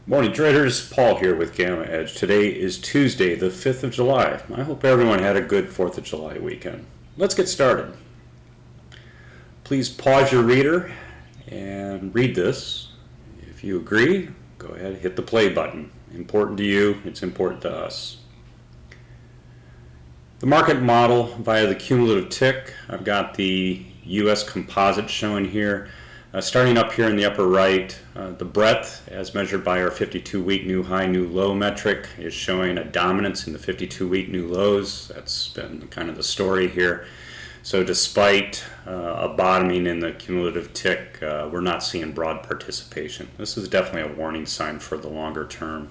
Morning traders, Paul here with GammaEdge. Today is Tuesday, the 5th of July. I hope everyone had a good 4th of July weekend. Let's get started. Please pause your reader and read this. If you agree, go ahead, hit the play button. Important to you, it's important to us. The market model via the cumulative tick. I've got the US composite showing here. Starting up here in the upper right, the breadth as measured by our 52-week new high, new low metric is showing a dominance in the 52-week new lows. That's been kind of the story here. So despite a bottoming in the cumulative tick, we're not seeing broad participation. This is definitely a warning sign for the longer term.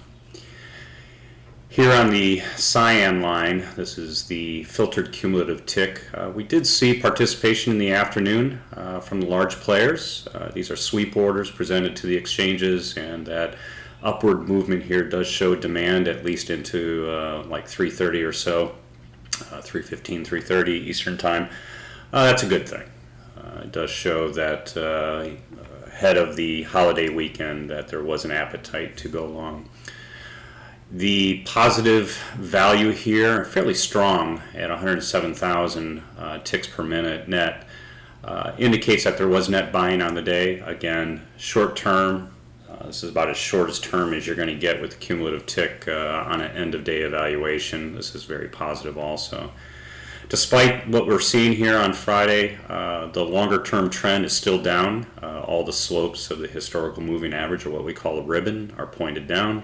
Here on the cyan line, this is the filtered cumulative tick. We did see participation in the afternoon from the large players. These are sweep orders presented to the exchanges, and that upward movement here does show demand at least into like 3:30 or so, 3:15, 3:30 Eastern time. That's a good thing. It does show that ahead of the holiday weekend that there was an appetite to go long. The positive value here, fairly strong at 107,000 ticks per minute net, indicates that there was net buying on the day. Again, short term, this is about as short as term as you're going to get with the cumulative tick on an end of day evaluation. This is very positive also. Despite what we're seeing here on Friday, the longer term trend is still down. All the slopes of the historical moving average, or what we call a ribbon, are pointed down.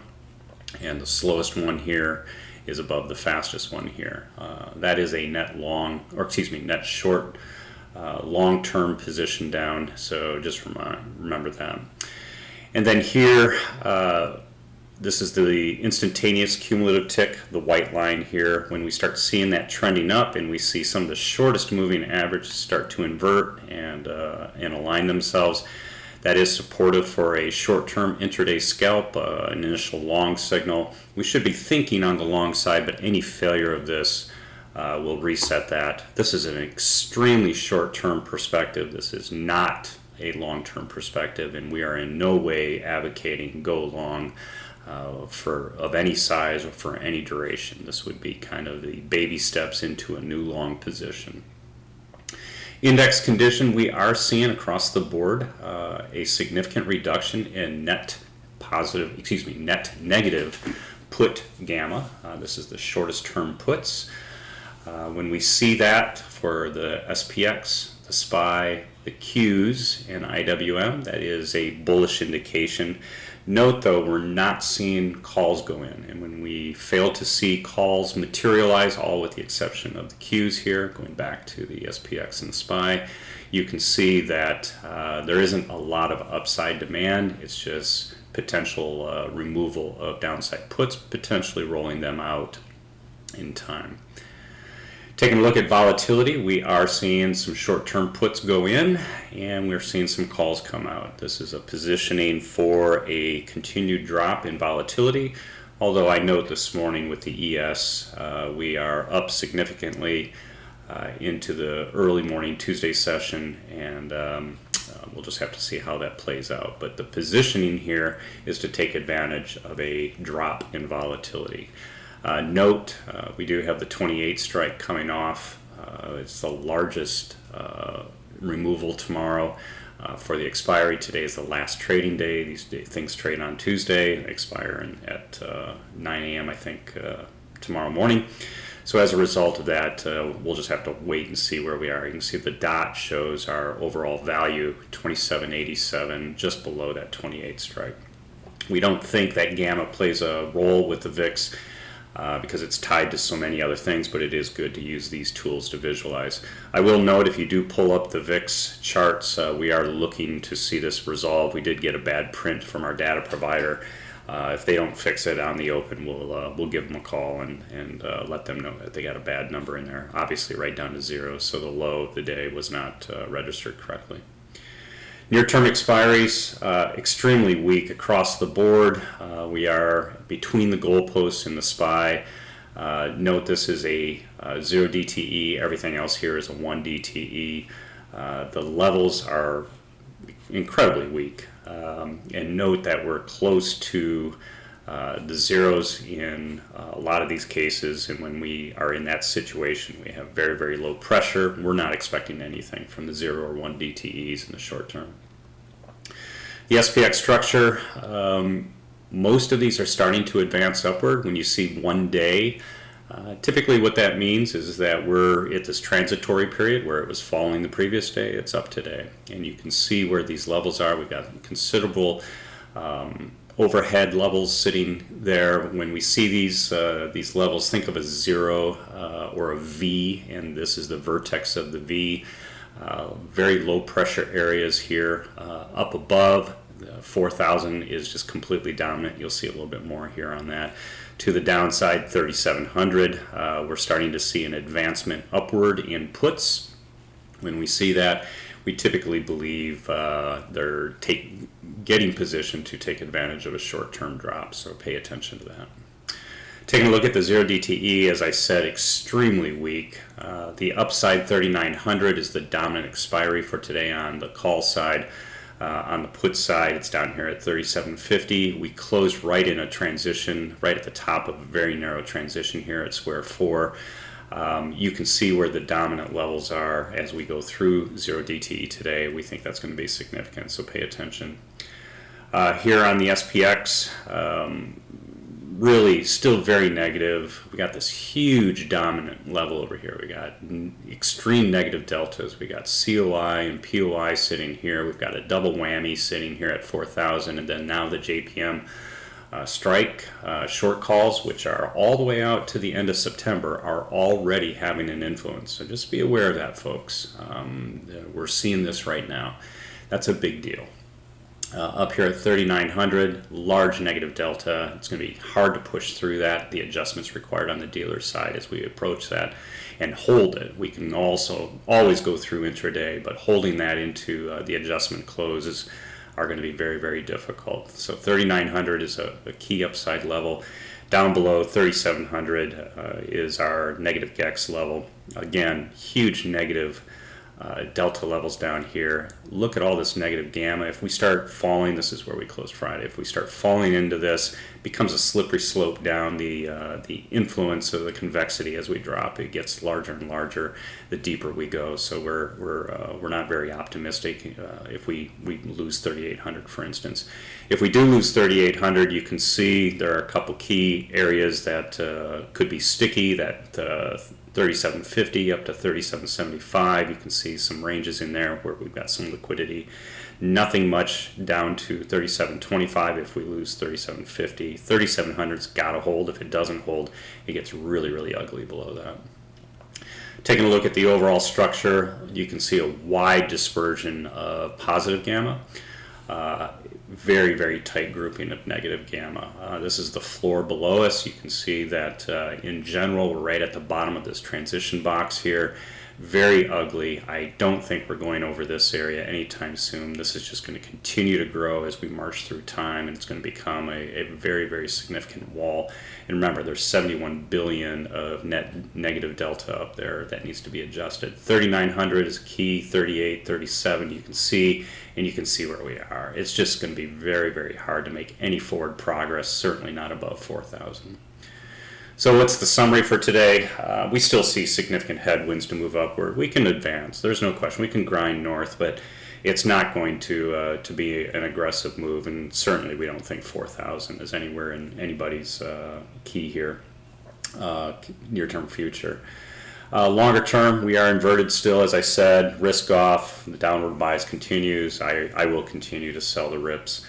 And the slowest one here is above the fastest one here. That is a net long, or excuse me, net short, long-term position down. So just remember that. And then here, this is the instantaneous cumulative tick, the white line here. When we start seeing that trending up, and we see some of the shortest moving averages start to invert and align themselves, that is supportive for a short-term intraday scalp, an initial long signal. We should be thinking on the long side, but any failure of this will reset that. This is an extremely short-term perspective. This is not a long-term perspective, and we are in no way advocating go long of any size or for any duration. This would be kind of the baby steps into a new long position. Index condition, we are seeing across the board a significant reduction in net negative put gamma. This is the shortest term puts. When we see that for the SPX, the SPY, the Qs, and IWM, that is a bullish indication. Note though, we're not seeing calls go in, and when we fail to see calls materialize, all with the exception of the Qs here, going back to the SPX and the SPY, you can see that there isn't a lot of upside demand. It's just potential removal of downside puts, potentially rolling them out in time. Taking a look at volatility, we are seeing some short-term puts go in, and we're seeing some calls come out. This is a positioning for a continued drop in volatility, although I note this morning with the ES, we are up significantly into the early morning Tuesday session, and we'll just have to see how that plays out. But the positioning here is to take advantage of a drop in volatility. Note, we do have the 28 strike coming off. It's the largest removal tomorrow for the expiry. Today is the last trading day. These things trade on Tuesday, expire at 9 a.m. I think tomorrow morning. So as a result of that, we'll just have to wait and see where we are. You can see the dot shows our overall value, 2787, just below that 28 strike. We don't think that gamma plays a role with the VIX because it's tied to so many other things, but it is good to use these tools to visualize. I will note, if you do pull up the VIX charts, we are looking to see this resolve. We did get a bad print from our data provider. If they don't fix it on the open, we'll give them a call and let them know that they got a bad number in there, obviously right down to zero, so the low of the day was not registered correctly. Near-term expiries, extremely weak across the board. We are between the goalposts in the SPY. Note this is a 0 DTE. Everything else here is a 1 DTE. The levels are incredibly weak. and note that we're close to the zeros in a lot of these cases, and when we are in that situation, we have very, very low pressure. We're not expecting anything from the 0 or 1 DTEs in the short term. The SPX structure, most of these are starting to advance upward. When you see 1 day, typically what that means is that we're at this transitory period where it was falling the previous day, it's up today. And you can see where these levels are. We've got considerable overhead levels sitting there. When we see these levels, think of a 0 or a V, and this is the vertex of the V. Very low pressure areas here. Up above, 4,000 is just completely dominant. You'll see a little bit more here on that. To the downside, 3,700. We're starting to see an advancement upward in puts. When we see that, we typically believe they're getting positioned to take advantage of a short-term drop, so pay attention to that. Taking a look at the 0 DTE, as I said, extremely weak. The upside 3,900 is the dominant expiry for today on the call side. On the put side, it's down here at 3,750. We closed right in a transition, right at the top of a very narrow transition here at square 4. You can see where the dominant levels are as we go through 0 DTE today. We think that's going to be significant, so pay attention. Here on the SPX, really still very negative. We got this huge dominant level over here. We got extreme negative deltas. We got COI and POI sitting here. We've got a double whammy sitting here at 4,000, and then now the JPM strike short calls, which are all the way out to the end of September, are already having an influence. So just be aware of that, folks. We're seeing this right now. That's a big deal. Up here at 3,900, large negative delta. It's going to be hard to push through that. The adjustments required on the dealer side as we approach that and hold it. We can also always go through intraday, but holding that into the adjustment closes are going to be very, very difficult. So 3,900 is a key upside level. Down below 3,700 is our negative GEX level. Again, huge negative delta levels down here. Look at all this negative gamma. If we start falling, this is where we closed Friday. If we start falling into this, it becomes a slippery slope down. The influence of the convexity as we drop, it gets larger and larger the deeper we go. So we're not very optimistic if we lose 3,800, for instance. If we do lose 3,800, you can see there are a couple key areas that could be sticky. That 3,750 up to 3,775. You can see some ranges in there where we've got some liquidity. Nothing much down to 3,725 if we lose 3,750. 3,700's got to hold. If it doesn't hold, it gets really, really ugly below that. Taking a look at the overall structure, you can see a wide dispersion of positive gamma. Very, very tight grouping of negative gamma. This is the floor below us. You can see that in general we're right at the bottom of this transition box here. Very ugly. I don't think we're going over this area anytime soon. This is just going to continue to grow as we march through time, and it's going to become a very, very significant wall. And remember, there's 71 billion of net negative delta up there that needs to be adjusted. 3,900 is key, 38, 37 you can see, and you can see where we are. It's just going to be very, very hard to make any forward progress, certainly not above 4,000. So what's the summary for today? We still see significant headwinds to move upward. We can advance, there's no question. We can grind north, but it's not going to be an aggressive move, and certainly we don't think 4,000 is anywhere in anybody's key here, near-term future. Longer term, we are inverted still, as I said, risk off, the downward bias continues. I will continue to sell the rips.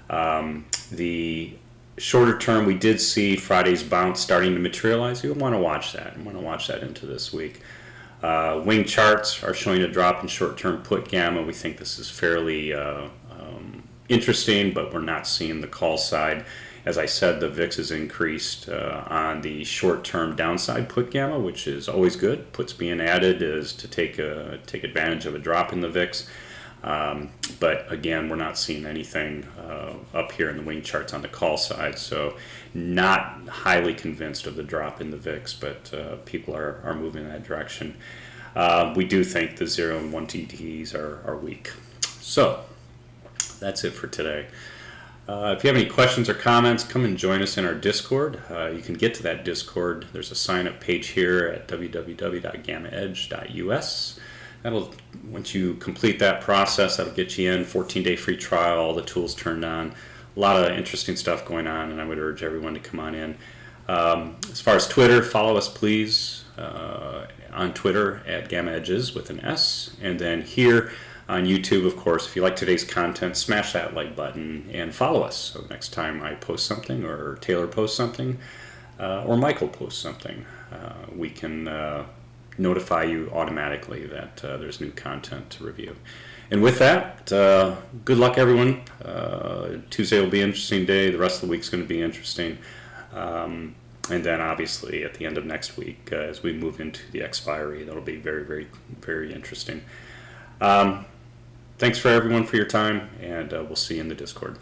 The shorter term, we did see Friday's bounce starting to materialize. You'll want to watch that. You want to watch that into this week. Wing charts are showing a drop in short-term put gamma. We think this is fairly interesting, but we're not seeing the call side. As I said, the VIX is increased on the short-term downside put gamma, which is always good. Puts being added is to take advantage of a drop in the VIX. But again, we're not seeing anything up here in the wing charts on the call side, so not highly convinced of the drop in the VIX, but people are moving in that direction. We do think the 0 and 1 TTEs are weak. So that's it for today. If you have any questions or comments, come and join us in our Discord. You can get to that Discord. There's a sign-up page here at www.gammaedge.us. Once you complete that process, that'll get you in. 14-day free trial, all the tools turned on. A lot of interesting stuff going on, and I would urge everyone to come on in. As far as Twitter, follow us please on Twitter at GammaEdges with an S, and then here on YouTube, of course, if you like today's content, smash that like button and follow us. So next time I post something, or Taylor posts something, or Michael posts something, we can notify you automatically that there's new content to review. And with that, good luck everyone. Tuesday will be an interesting day. The rest of the week's going to be interesting. And then obviously at the end of next week, as we move into the expiry, that'll be very, very, very interesting. Thanks for everyone for your time, and we'll see you in the Discord.